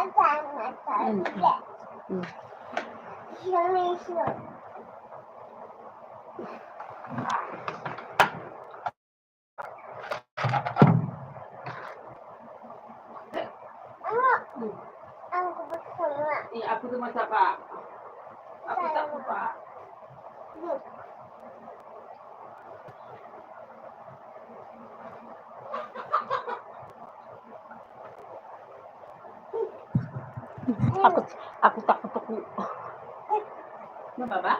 Hmm. Aku tuh masak Pak. Aku tak lupa. Aku takut aku. Kenapa Pak?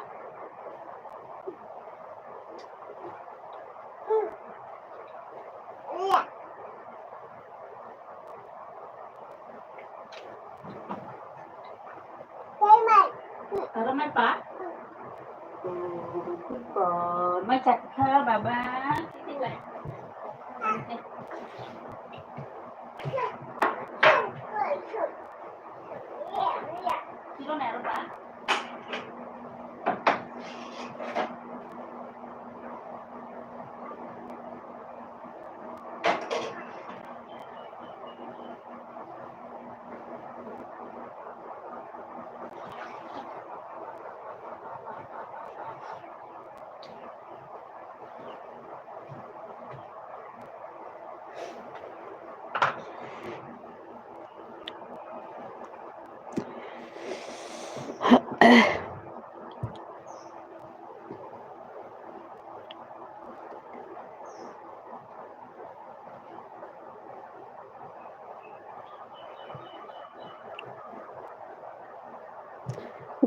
Ramai Pak? Masak ke Baba? Sini Sino meron Pak?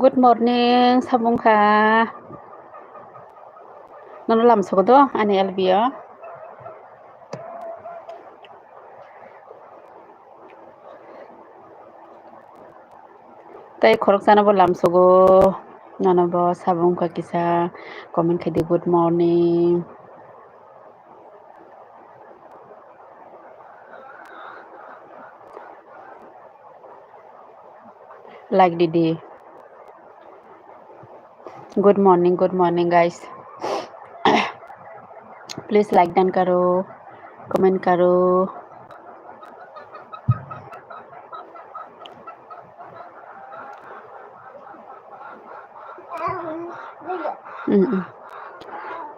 Good morning, sabong ka. Nano lam sogodo ani Elvia. Tai khorok sana bo lam sogo. Nano bo sabong ka kisa comment khadi good morning. Like Didi. Good morning guys. Please like dan karo, comment karo.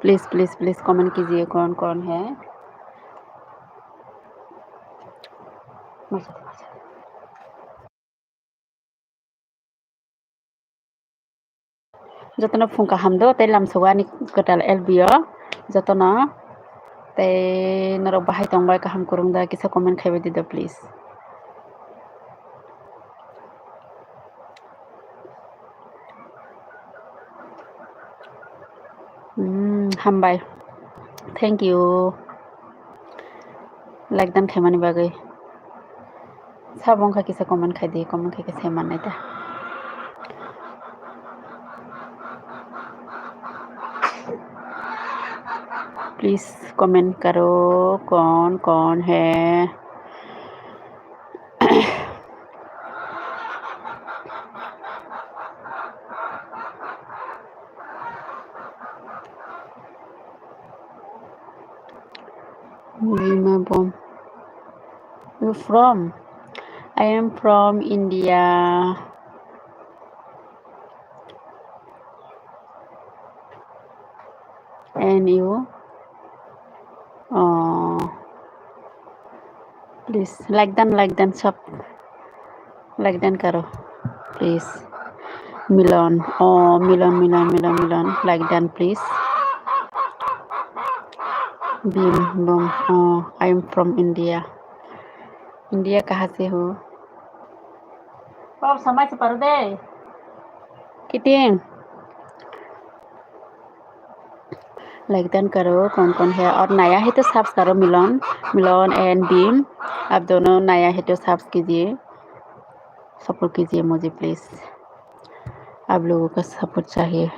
Please comment कीजिए कौन है जतना फुंका हमदो ते लामसवानी कटाल एलबियो जतना ते नरो बाहाय तंबाय का हम करूंदा किसा कमेंट खाइबे दिदा प्लीज हामबाय थैंक यू लाइक दान खाइमानि बागै साबं का किसा कमेंट खाइ दे कमेंट खाइ के सेमान नायता प्लीज कमेंट करो कौन है Bima Bom. You from? I am from India. And you? Please like dan सब like dan करो please. Milan like dan please. Bim Bom. I am from India. India कहाँ से हो? पाप समझ पड़ दे किटिंग लाइक डन करो कौन है और नया है तो सब्स करो मिलन एंड बीम आप दोनों नया है तो सब्स कीजिए सपोर्ट कीजिए मुझे प्लीज आप लोगों का सपोर्ट चाहिए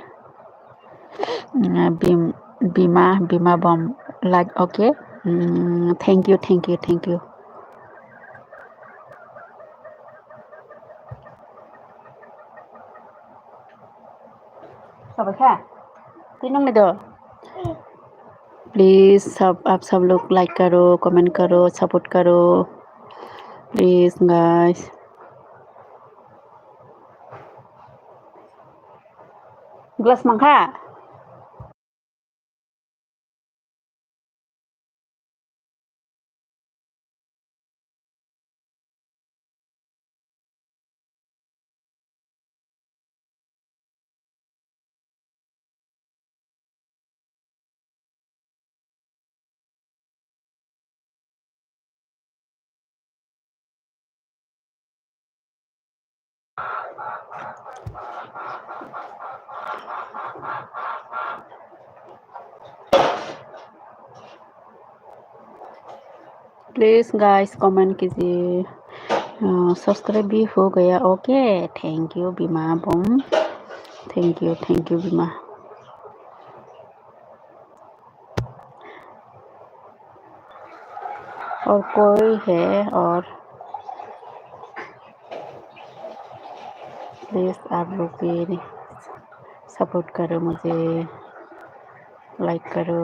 बीमा बम लाइक ओके थैंक यू सब क्या तीनों में दो प्लीज आप सब लोग लाइक करो कमेंट करो सपोर्ट करो please guys gelas mangga. Please guys comment कीजिए। सब्सक्राइब भी हो गया। ओके, थैंक यू बीमा बम, थैंक यू बीमा। और कोई है और प्लीज़ आप लोग भी सपोर्ट करो मुझे, लाइक करो।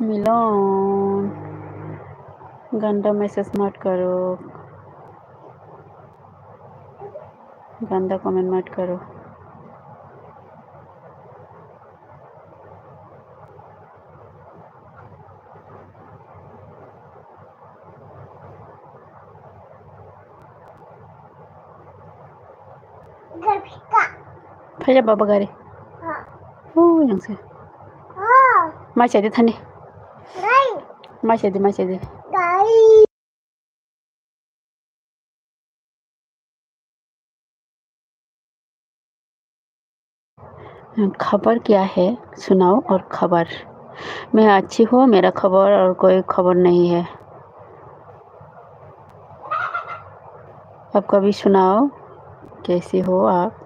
मिलन गंदा मैसेज मत करो, गंदा कमेंट मत करो। फैजा बाबा गारी yang sih masih ada tani masih ada खबर क्या है सुनाओ। और खबर मैं अच्छी हूँ, मेरा खबर और कोई खबर नहीं है। आप कभी सुनाओ कैसी हो आप।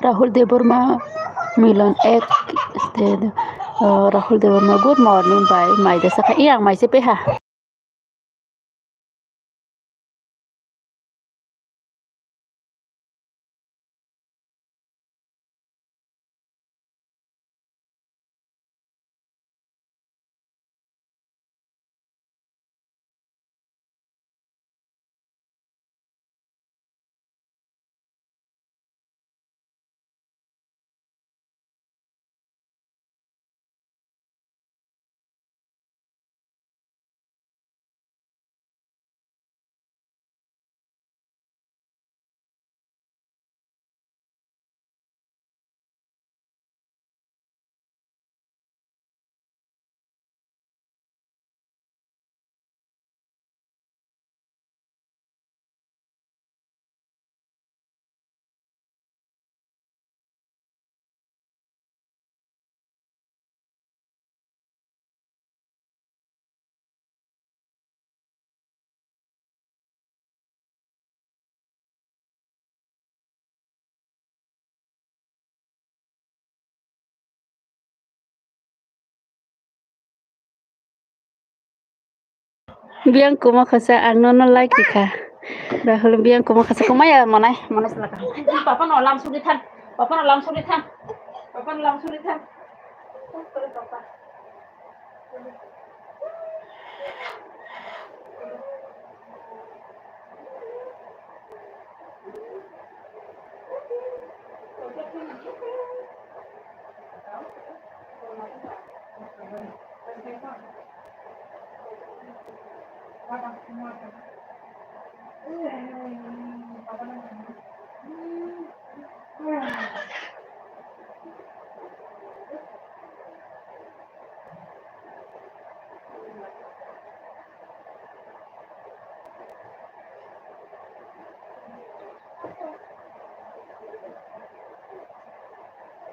Rahul Deborma Milan Ek Rahul Deborma good morning bye mai de saka iyang mai se pe ha Biangku makasa ano like ka. Rahul biangku makasa kumaya manay selaka. Papa no lam sulitan. Papa no lam sulitan. Papa no lam sulitan. Papa.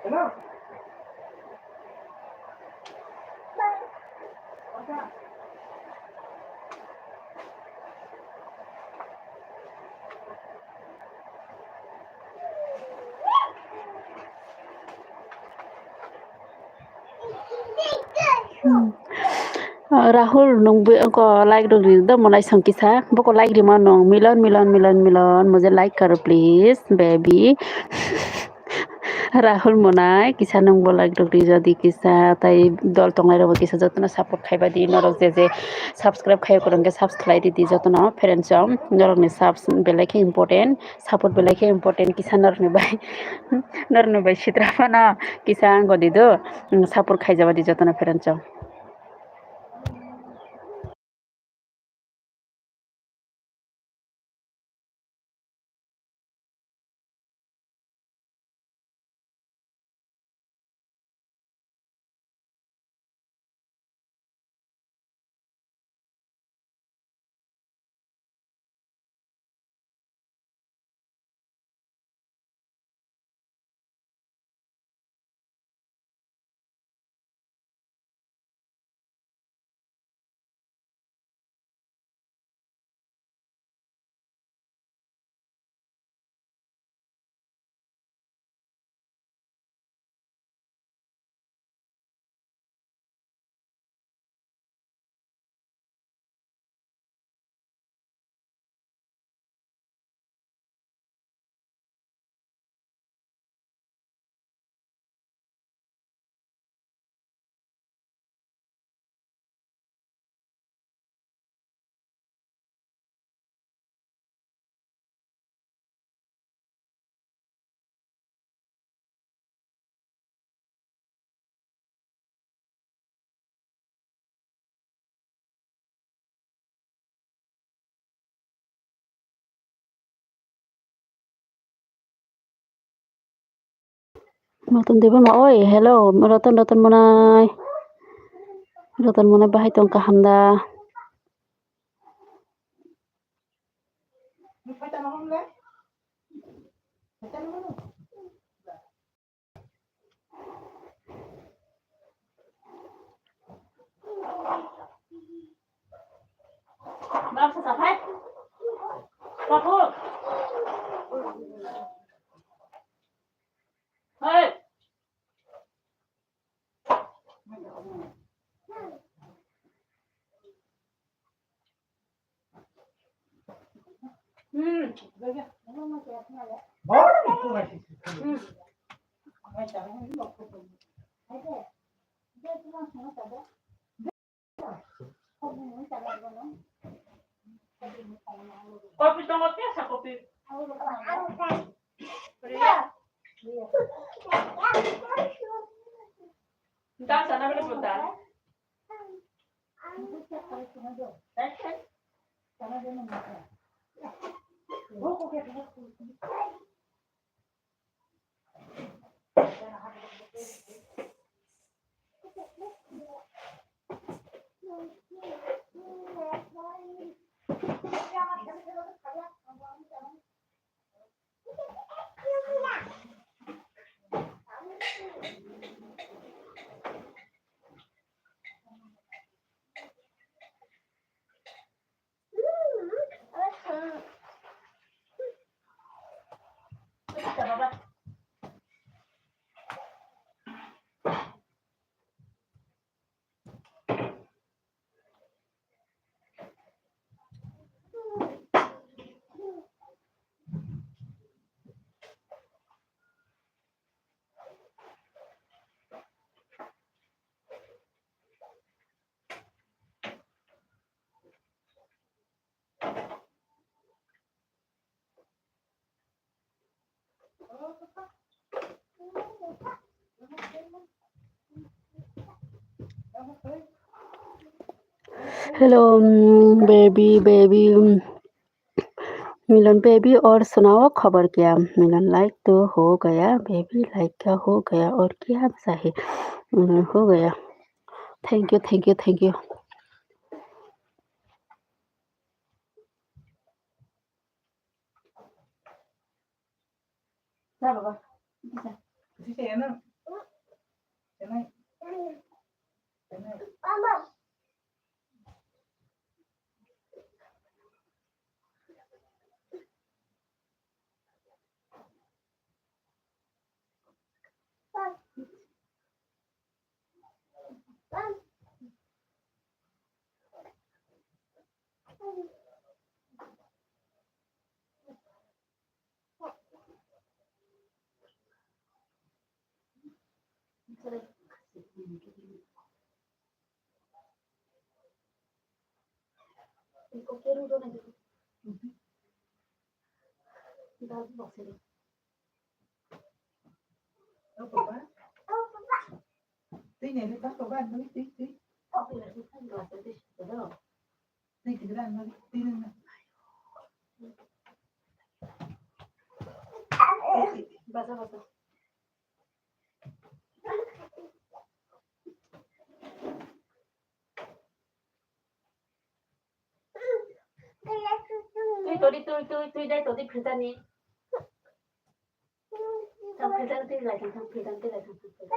Hello. Rahul nung ko like do the monai sankisa boko like rima nong milan मुझे like करो please baby Rahul monai kisa nung bo like do jadi kisa tai dol tongai ro kisa jotna support khaiba di norok je subscribe khai korong ke subscribe di jotna friends jom norok ni subs belai important support belai important kisa norok ni bai sitra pana kisa ango di do support khai jaba di jotna friends jom Notun debon oi hello rotan monai bahai tong kahanda Bang sasapai Papu Hey Kopi tongok biasa kopi. Entar sana boleh putar. Hello baby baby Milan baby, और सुनाओ खबर क्या? मिलन like तो हो गया baby, like क्या हो गया और क्या चाहिए? हो गया। Thank you thank you thank you. tôi đây tôi đi phía trên đi, thằng phía trên tôi lại thằng phía trên tôi lại thằng phía trên.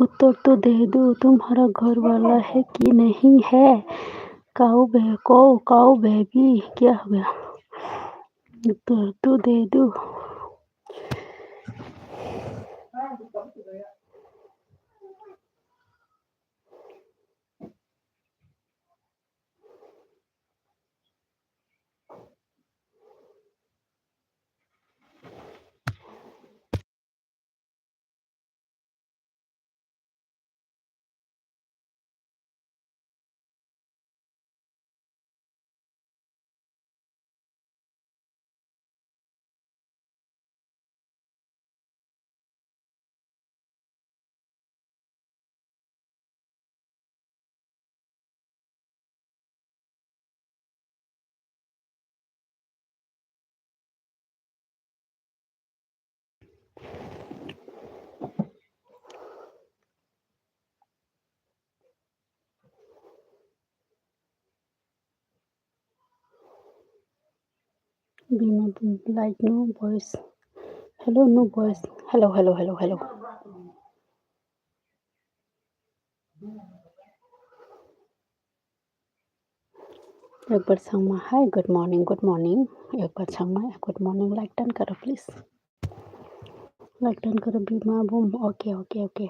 उत्तर तो दे दो, तुम्हारा घर वाला है कि नहीं है? काऊ बेबी, क्या हो गया? उत्तर तो दे दो। Bima like no voice. Hello, no voice. Hello, hello, hello, hello. एक बार संगमा हाय गुड मॉर्निंग एक बार Sangma good morning like done करो प्लीज लाइक डन करो बीमा boom okay okay okay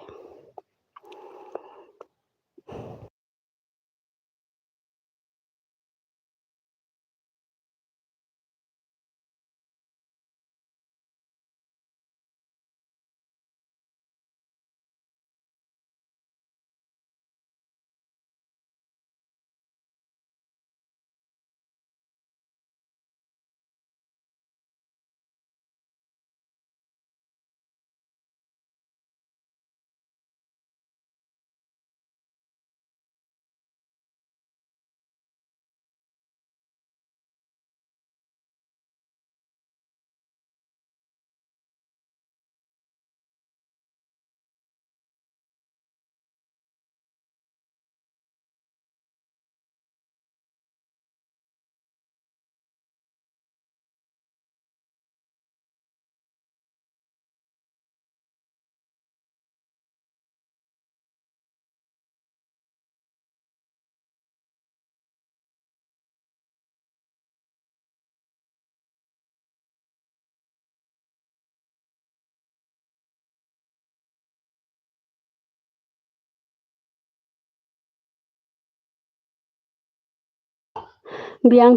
biang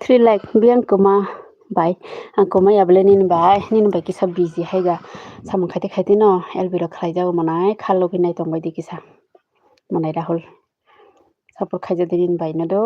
3 like biang kuma bai kuma yable nin bai kisa busy haiga samang khaite no elbiro khlai jago manai khalo binai tongbai di kisa manai rahul support khaija din bai na do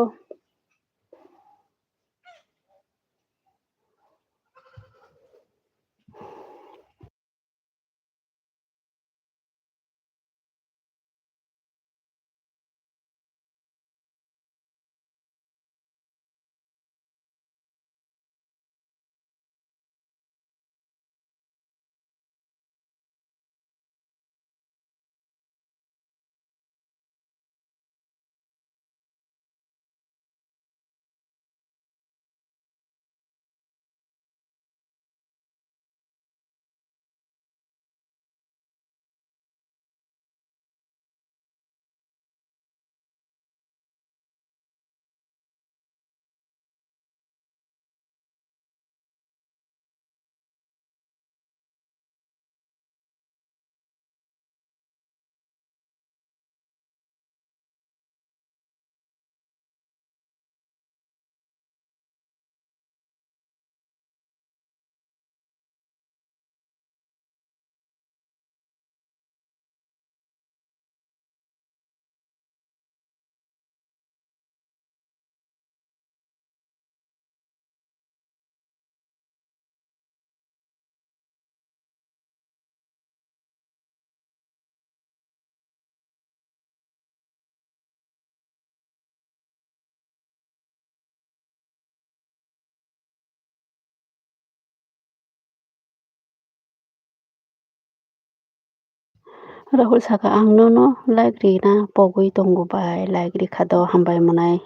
Rahul saka ang no like ri na pogui tongu bai like ri khado hambai manai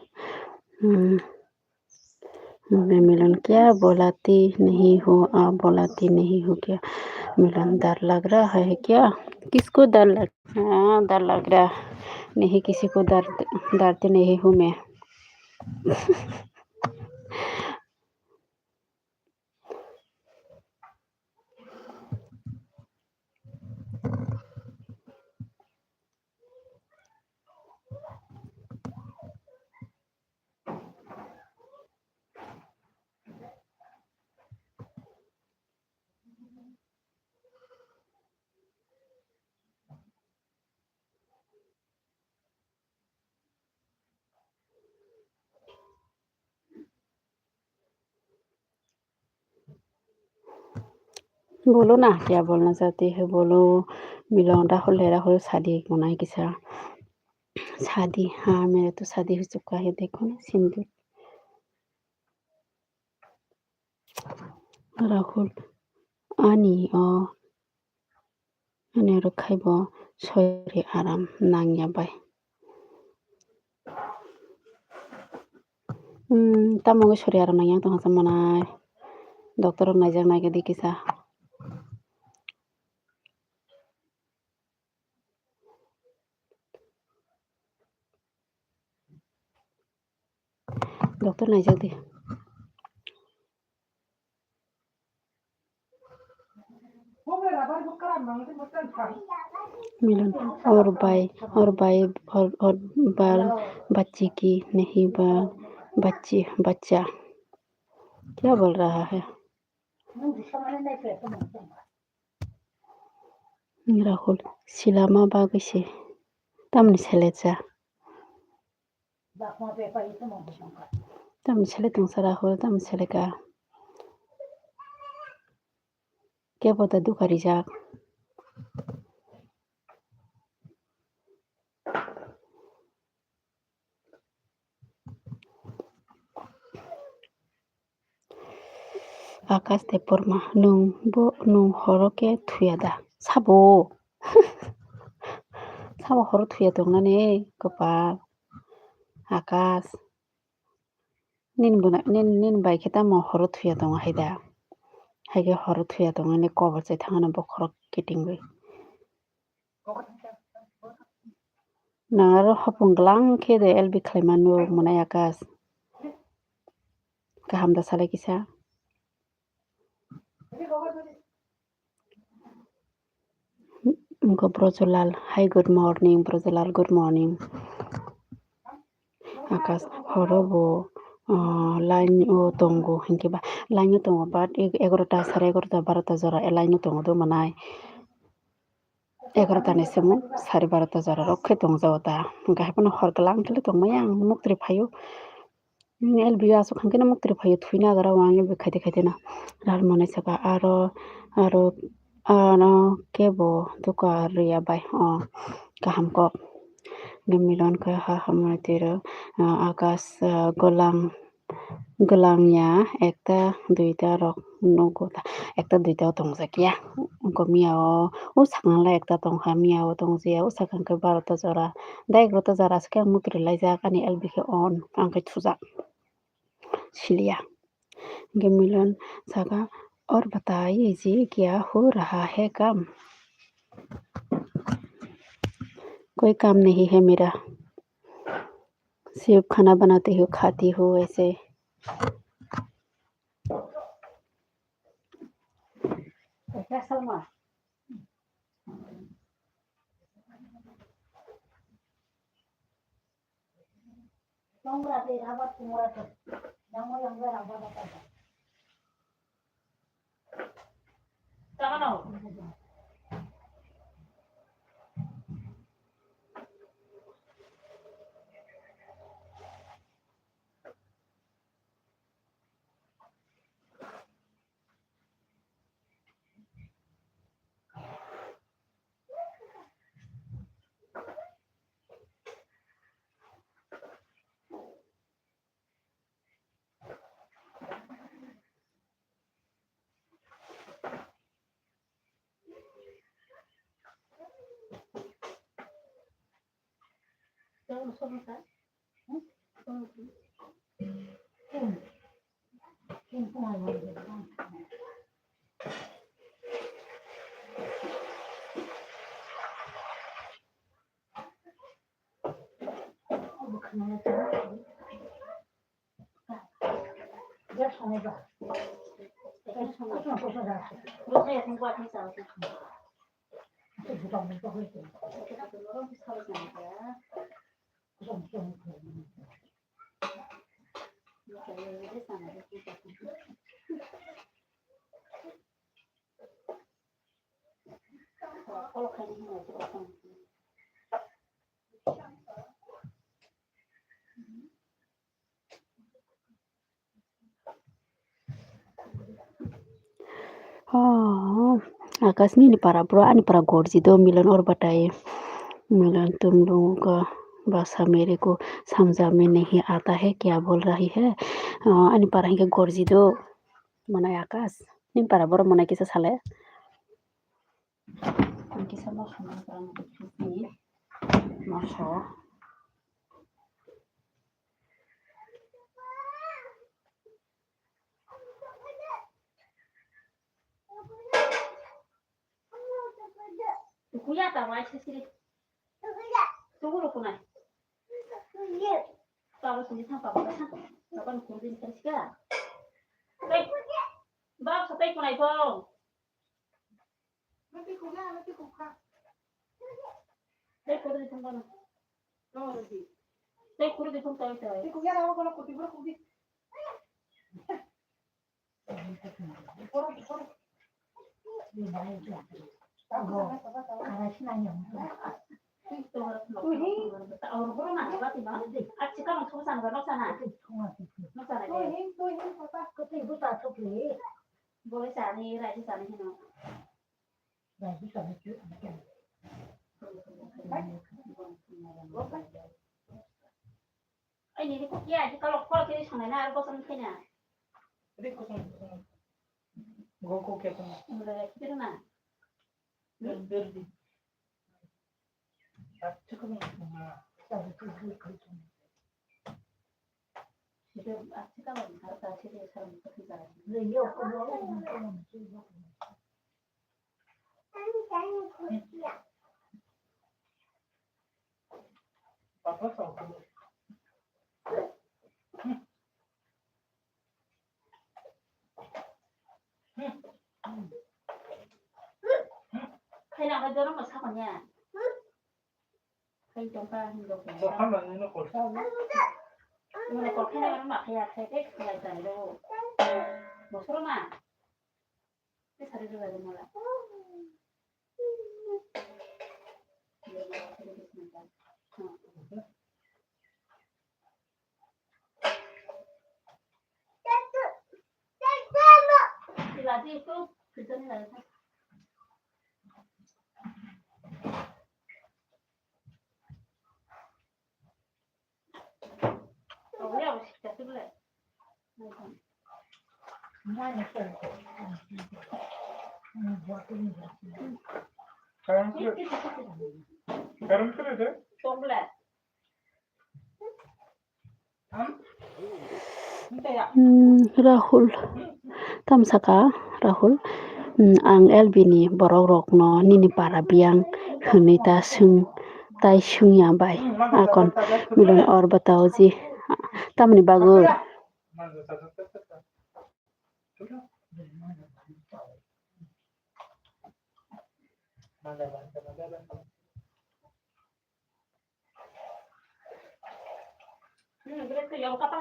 मिलन क्या बोलाती नहीं हो आप बोलाती नहीं हो क्या मिलन डर लग रहा है क्या किसको डर लग रहा नहीं किसी को डरती नहीं हूँ मैं बोलो ना क्या बोलना चाहती है बोलो मिलन राहुल शादी मनाई किसा शादी हाँ मेरा तो शादी हो चुका है देखो ना सिंदूर राहुल आनी आने रखाइब सयरे आराम नांगियाबाय Tamongo sori aro nangyang tong hasa manai. Doktor naijak naike dikisa. Doktor naijak di. मिलन और बाल बच्चे की नहीं बच्चा क्या बोल रहा है राहुल सिलामा बागैसे तामनि सेलेजा तामनि सेले तंसा राहुल तामनि सेलेका क्या पता दुखारी जाक आकाश ते परमा नों हरके थुयादा साबो हर थुया दंनानै कपाल आकाश nin baike tamo horo thuya dong haida haige horo thuya dong ne cover chai thangana bokhorok kitingui nangaro hapung glang khede elbi khlaimanu munai akas kaham da salai kisa Brojolal hi good morning Brojolal good morning akas horobo line o tongo hinkiba line tongo but 11টা 11:30 12টা jora line tongo do manai 11টা ni semu 12:30 jora rokhe tongjaw ta gahapono horglang tole tongmaya ang muktri phayo LB aso khangkena muktri phayo thuina agara wange be khaite na rar mone saka aro kebo duka riya bai kaham ko gemilan ka ha hamatero akas golangnya ekta duita rok nogota ekta duita tongjakia ko miao o saknala ekta tongha miao tongjia o sakangka 12টা jora da 11টা jora aske mutri laijak ani LBK on angkai thujak सिलिया मिलन सका और बताइए जी क्या हो रहा है काम कोई काम नहीं है मेरा सिर्फ खाना बनाती हूँ खाती हूँ ऐसे आकाश नहीं पारा ब्रो आनी पारा गोरजी दो मिलन और बताइए मिलन तुम लोगों का भाषा मेरे को समझा में नहीं आता है क्या बोल रही है आनी पारा हिंगे गोरजी दो मनाय आकाश नहीं पारा ब्रो मनाय किसा साले किसा मसो Kuya tama sih. Tunggu lu kunai. Kalau sini sama papa kan. Kapan kumpulin terus ya? Baik. Bang, sampai kunai bang. Nanti kuka. Baik, kudu di sana. No, nanti. Baik, kudu di sana itu. Nanti kuya rawa kalau kuti bro kuti. Boleh sani, raja sani hino. Ini kok ya, kalau kita sana na, harus sama kena. Ini kok sama. Goko kayak sama. Mulai kita na. Berdi. Cukup nih. Itu kalau harus kasih dia sama kita. Papa sama. Kaya lang ka doon masakon niya. Kaya itong pa hindi ko. Baka man yun ako. Yung ako kaya naman makaya kaya kaya tayo. Masuro ma. Kasi sarili ko mo lang. Lagi itu kita nih lagi. Oh ya, harus kita dulu. Mana sih? Karam kere deh. Tombol. Rahul tamsaka Rahul ang elbini borok rok no nini para biang hunita sung tai sung ya bai akon milon or batao ji tamni bagur Berarti yang kapal.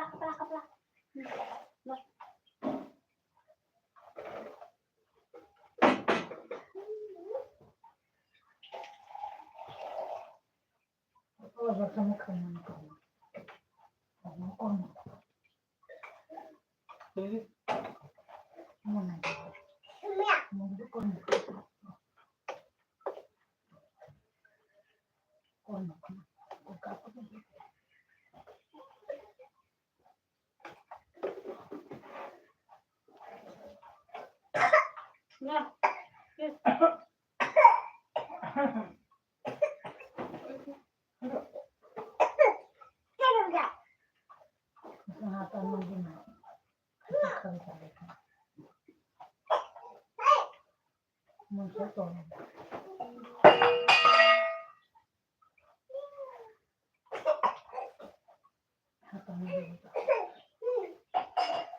Nah.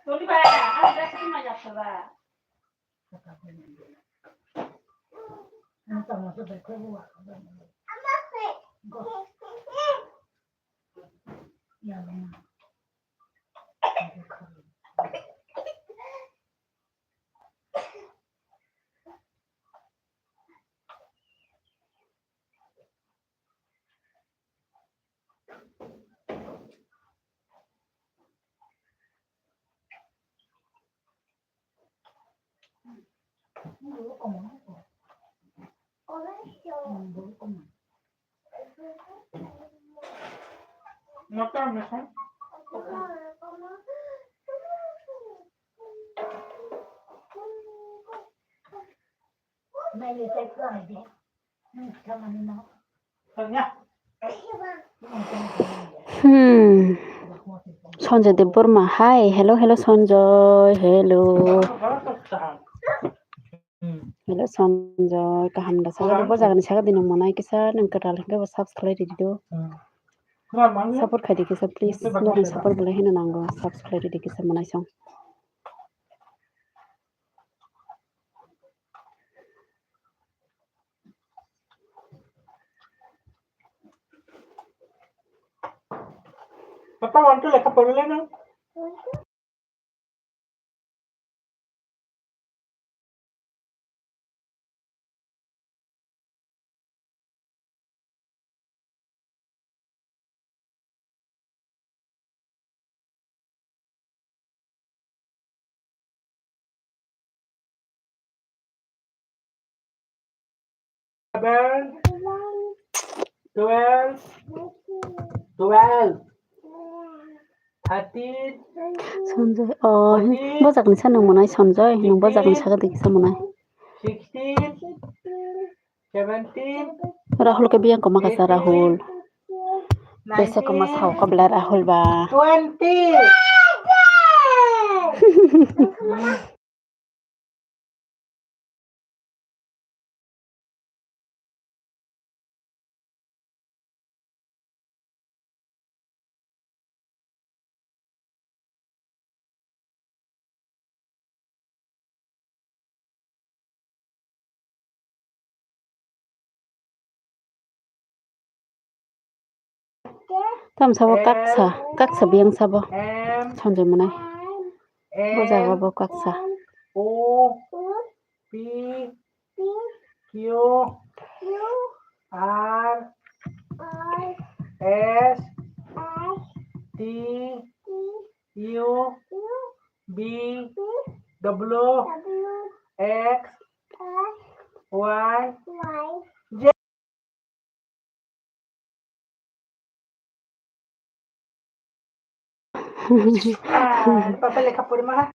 Dulu ba, ada sih macam apa? Makan kan? Này sẽ cười đi. Cho mà nó. Thôi nhá. Sanjay de Burma hi hello Sanjay hello Hello Sanjoy, kaham da saga bo jaga ni saga dinu monai kisa nang kara lengke bo subscribe di do. Support khai di kisa please. No support boleh hina nanggo subscribe di kisa monai song. Papa want to like a potato? Seven, 12, 12, 13, Sanjoy, bo jaga ni sa nang monai Sanjoy, nang bo jaga ni saga di kisa monai. 16, 17, Rahul ke biang ko makasa Rahul. Besa ko mas hau ko bela Rahul ba. 20. Tam sabo kaksa biang sabo. M, Sanjoy monai. Bo jaga N, bo kaksa. O, P, Q, R, S, T, U, B, W, X, Y, Z. Papa le kapur mah.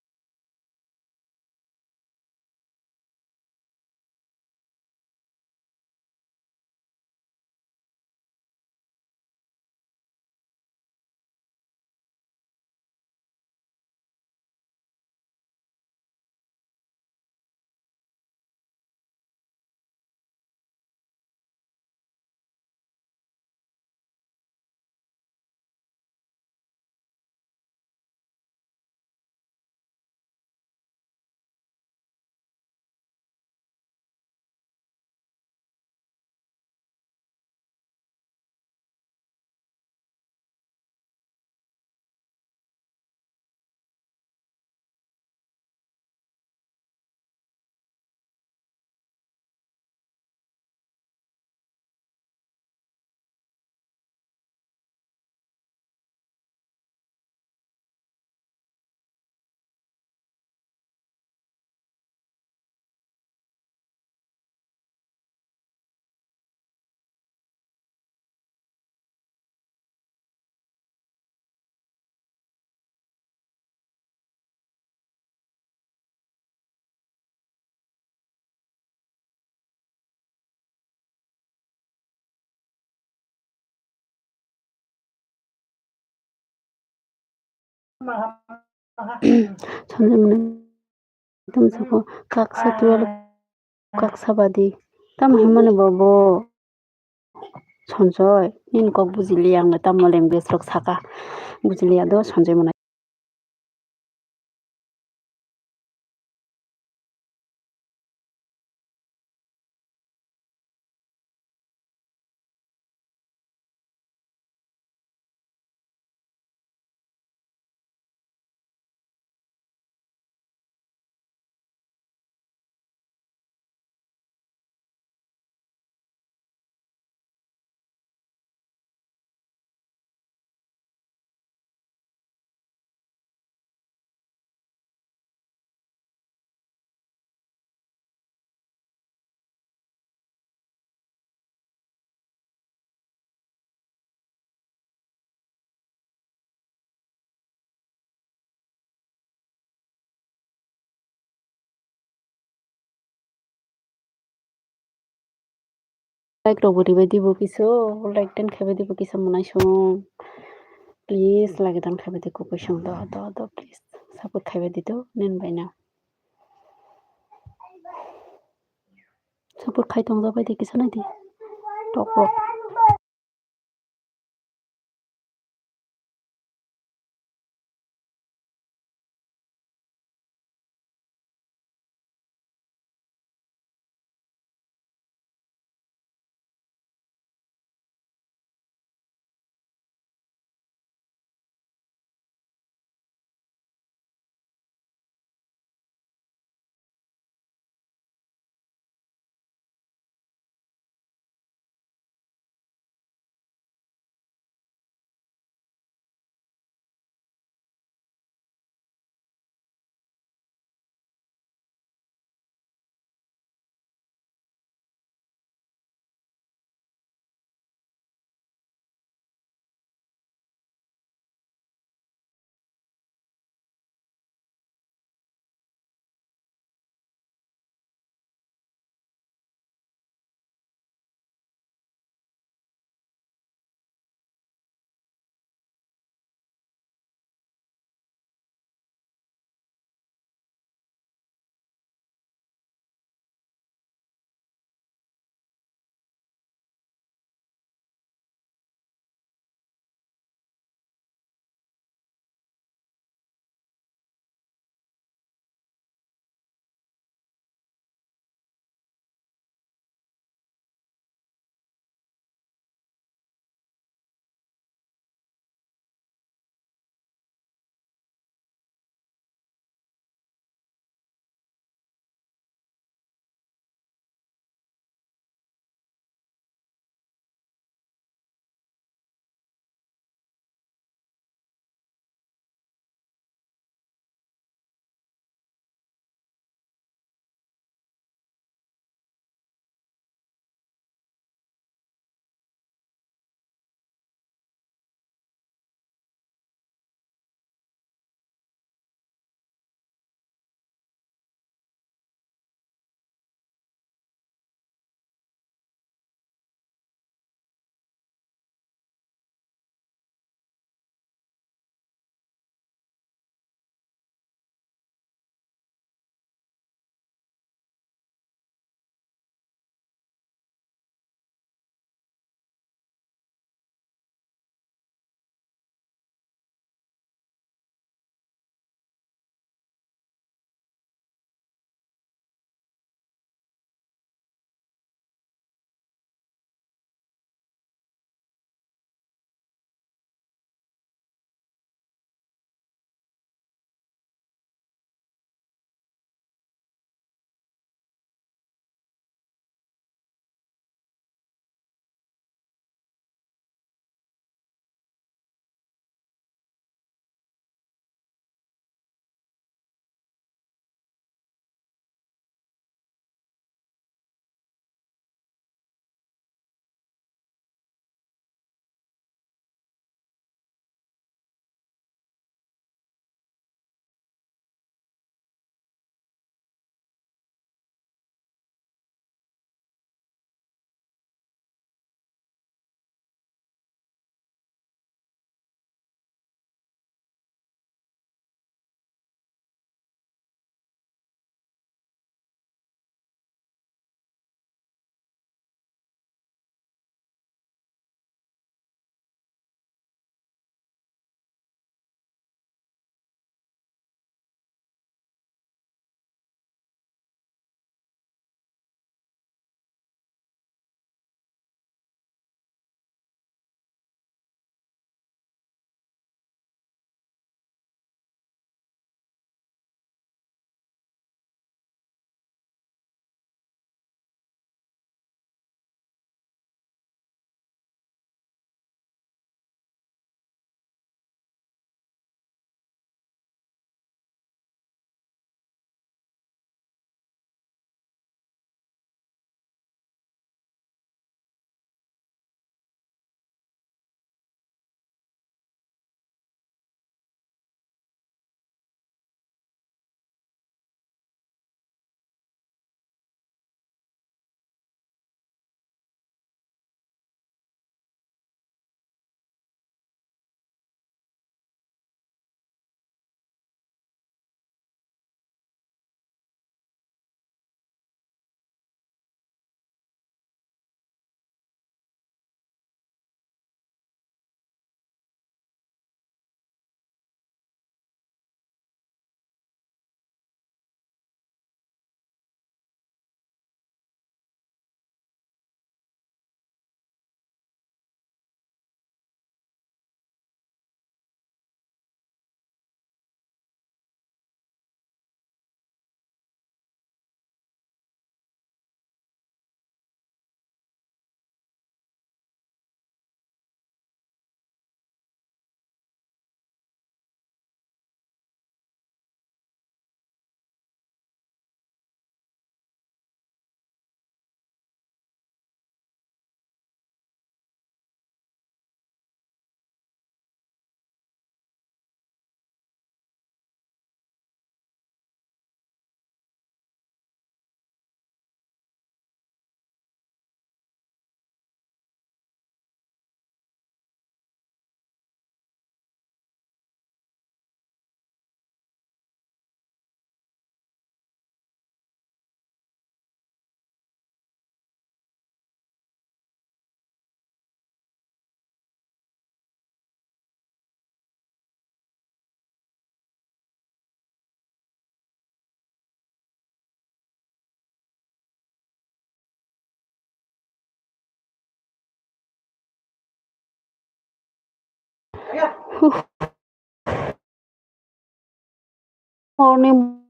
Sanjoy monai. Tam sabo kaksa 12 kaksa badi. Tam himane bobo. Sanjoy, nin kok bujili ang tam language rok saka. Bujili ado Sanjoy monai. Like rok budi badi bo kiso, like ten khabe di bo kisa monai song. Please like dan khabe di ko song do please. Support khabe di do nen by now. sapur khaitong jabai de kisa nai di tok rok. Morning.